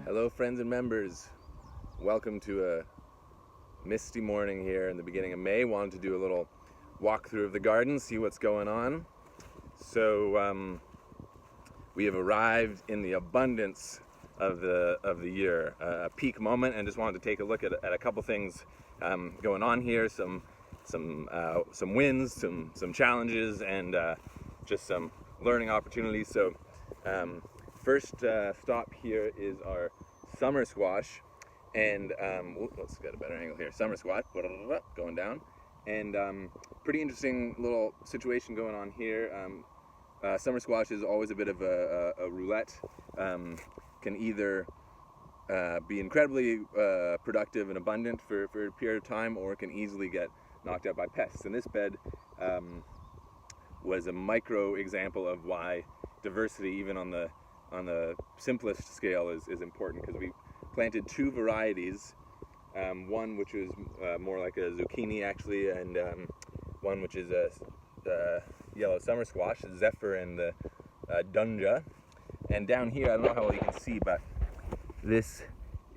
Hello friends and members, welcome to a misty morning here in the beginning of May. Wanted to do a little walkthrough of the garden, see what's going on. So we have arrived in the abundance of the year, a peak moment, and just wanted to take a look at a couple things going on here, some wins, some challenges, and just some learning opportunities. So first stop here is our summer squash, and let's get a better angle here. Summer squash, going down, and pretty interesting little situation going on here. Summer squash is always a bit of a roulette. Can either be incredibly productive and abundant for a period of time, or it can easily get knocked out by pests. And this bed was a micro example of why diversity, even on the simplest scale, is important, because we planted two varieties, one which was more like a zucchini actually, and one which is a yellow summer squash, Zephyr and the Dunja. And down here, I don't know how well you can see, but this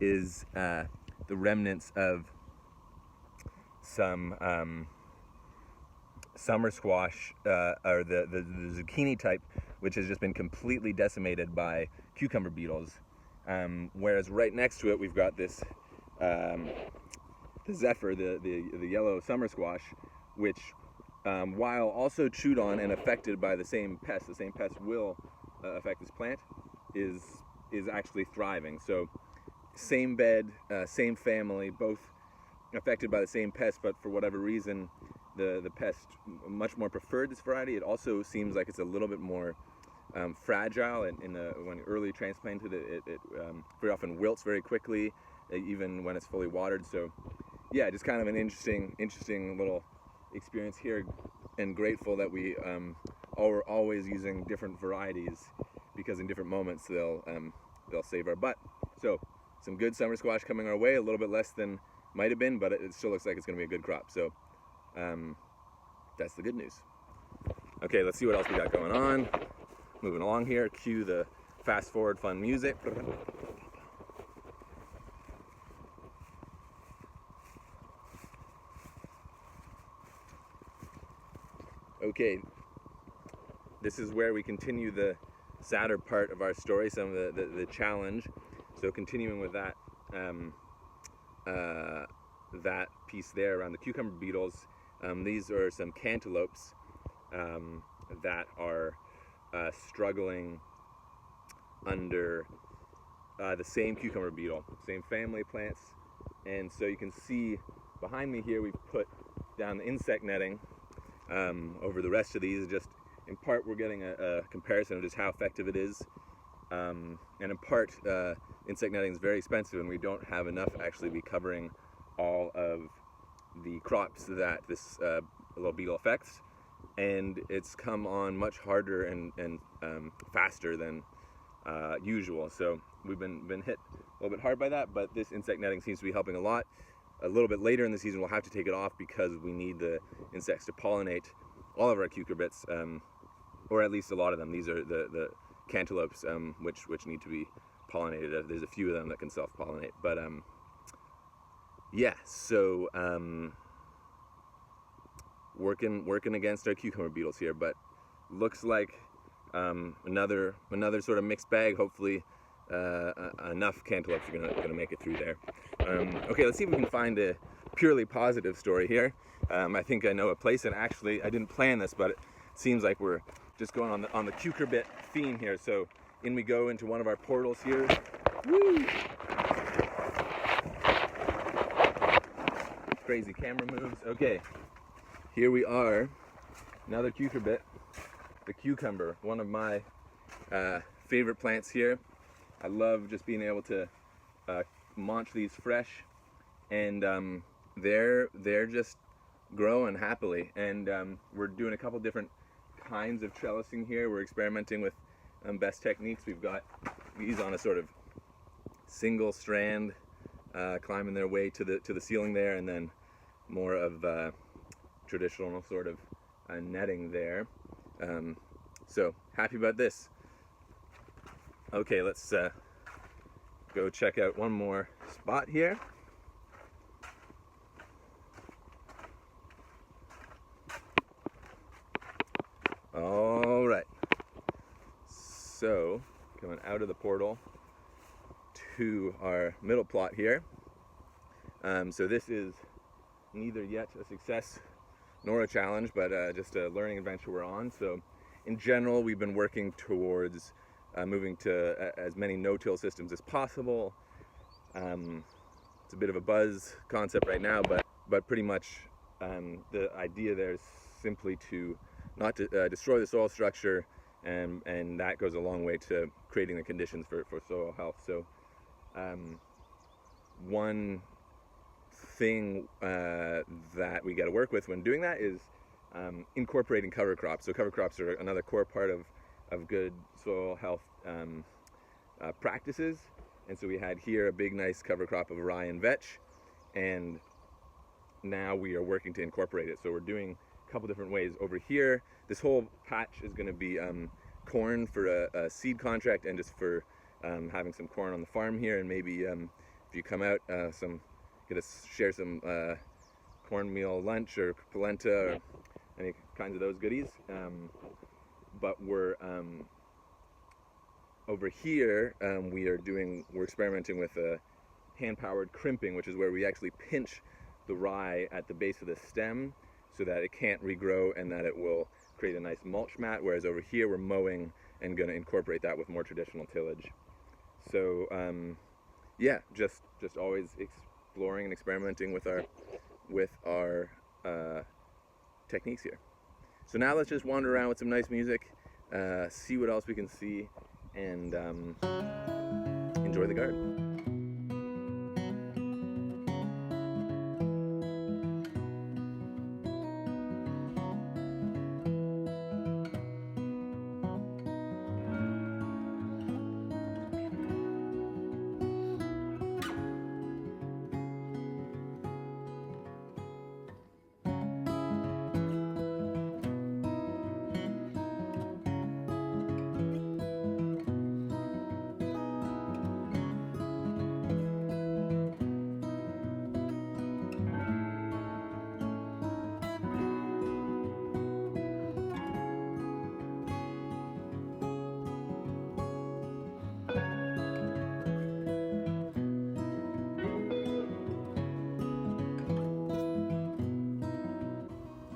is the remnants of some summer squash, or the zucchini type, which has just been completely decimated by cucumber beetles. Whereas right next to it, we've got this the Zephyr, the yellow summer squash, which while also chewed on and affected by the same pest will affect this plant, is actually thriving. So same bed, same family, both affected by the same pest, but for whatever reason the pest much more preferred this variety. It also seems like it's a little bit more fragile, and when early transplanted, it very often wilts very quickly, even when it's fully watered. So yeah, just kind of an interesting little experience here, and grateful that we are always using different varieties, because in different moments they'll save our butt. So some good summer squash coming our way, a little bit less than might have been, but it still looks like it's going to be a good crop. So that's the good news. Okay, let's see what else we got going on. Moving along here, cue the fast forward fun music. Okay, this is where we continue the sadder part of our story, some of the challenge. So continuing with that that piece there around the cucumber beetles, these are some cantaloupes that are struggling under the same cucumber beetle, same family plants. And so you can see behind me here, we've put down the insect netting over the rest of these. Just in part, we're getting a comparison of just how effective it is, and in part, insect netting is very expensive, and we don't have enough actually be covering all of the crops that this little beetle affects. And it's come on much harder and faster than usual. So we've been hit a little bit hard by that, but this insect netting seems to be helping a lot. A little bit later in the season, we'll have to take it off, because we need the insects to pollinate all of our cucurbits, or at least a lot of them. These are the cantaloupes, which need to be pollinated. There's a few of them that can self-pollinate, but yeah. So working against our cucumber beetles here, but looks like another sort of mixed bag. Hopefully enough cantaloupes are gonna make it through there. Okay, let's see if we can find a purely positive story here. I think I know a place, and actually I didn't plan this, but it seems like we're just going on the cucurbit theme here. So in we go into one of our portals here. Woo! Crazy camera moves. Okay, here we are, another cucurbit, the cucumber, one of my favorite plants here. I love just being able to munch these fresh, and they're just growing happily. And we're doing a couple different kinds of trellising here. We're experimenting with best techniques. We've got these on a sort of single strand, climbing their way to the ceiling there, and then more of traditional sort of netting there. So happy about this. Okay, let's go check out one more spot here. All right, so coming out of the portal to our middle plot here. So this is neither yet a success nor a challenge, but just a learning adventure we're on. So in general, we've been working towards moving to as many no-till systems as possible. It's a bit of a buzz concept right now, but pretty much the idea there is simply to not to destroy the soil structure, and that goes a long way to creating the conditions for soil health. So one thing that we got to work with when doing that is incorporating cover crops. So cover crops are another core part of good soil health practices. And so we had here a big nice cover crop of rye and vetch, and now we are working to incorporate it. So we're doing a couple different ways. Over here, this whole patch is going to be corn for a seed contract, and just for having some corn on the farm here, and maybe if you come out, get to share some cornmeal lunch or polenta or any kinds of those goodies. But we're over here, we're experimenting with hand-powered crimping, which is where we actually pinch the rye at the base of the stem so that it can't regrow and that it will create a nice mulch mat. Whereas over here, we're mowing and going to incorporate that with more traditional tillage. So yeah, just always exploring and experimenting with our techniques here. So now let's just wander around with some nice music, see what else we can see, and enjoy the garden.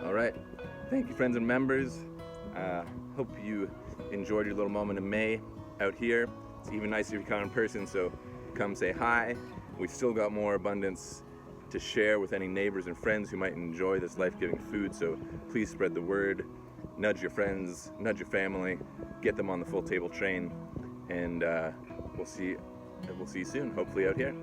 All right, thank you, friends and members. Hope you enjoyed your little moment in May out here. It's even nicer if you come in person, so come say hi. We've still got more abundance to share with any neighbors and friends who might enjoy this life-giving food, so please spread the word, nudge your friends, nudge your family, get them on the full table train, and we'll see you soon, hopefully out here.